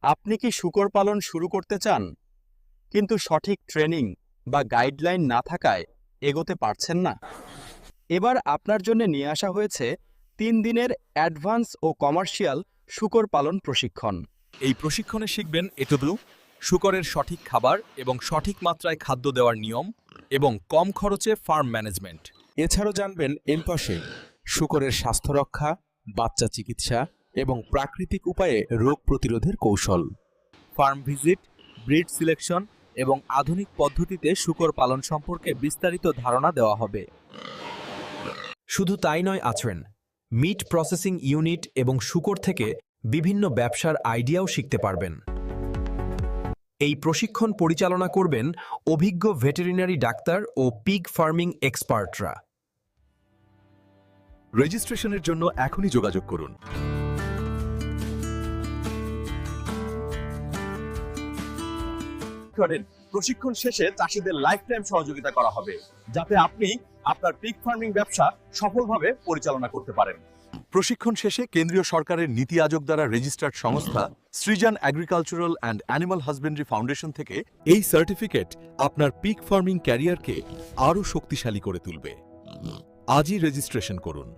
আপনি কি শূকর পালন শুরু করতে চান কিন্তু সঠিক ট্রেনিং বা গাইডলাইন না থাকায় এগোতে পারছেন না? এবার আপনার জন্য নিয়ে আসা হয়েছে 3 দিনের অ্যাডভান্স ও কমার্শিয়াল শূকর পালন প্রশিক্ষণ। এই প্রশিক্ষণে শিখবেন এটুদু শূকরের সঠিক খাবার এবং সঠিক মাত্রায় খাদ্য দেওয়ার নিয়ম এবং কম খরচে ফার্ম ম্যানেজমেন্ট। এছাড়াও জানবেন এমপাশে শূকরের স্বাস্থ্য রক্ষা, বাচ্চা চিকিৎসা এবং প্রাকৃতিক উপায়ে রোগ প্রতিরোধের কৌশল। ফার্ম ভিজিট, ব্রিড সিলেকশন এবং আধুনিক পদ্ধতিতে শূকর পালন সম্পর্কে বিস্তারিত ধারণা দেওয়া হবে। শুধু তাই নয়, আছেন মিট প্রসেসিং ইউনিট এবং শূকর থেকে বিভিন্ন ব্যবসার আইডিয়াও শিখতে পারবেন। এই প্রশিক্ষণ পরিচালনা করবেন অভিজ্ঞ ভেটেরিনারি ডাক্তার ও পিগ ফার্মিং এক্সপার্টরা। রেজিস্ট্রেশনের জন্য এখনই যোগাযোগ করুন। প্রশিক্ষণ শেষে চাষীদের লাইফ টাইম সহযোগিতা করা হবে, যাতে আপনি আপনার পিগ ফার্মিং ব্যবসা সফলভাবে পরিচালনা করতে পারেন। প্রশিক্ষণ শেষে কেন্দ্রীয় সরকারের নীতি আয়োগ দ্বারা রেজিস্টার্ড সংস্থা Srijan agricultural and animal husbandry foundation থেকে এই সার্টিফিকেট আপনার পিগ ফার্মিং ক্যারিয়ারকে আরও শক্তিশালী করে তুলবে। আজই রেজিস্ট্রেশন করুন।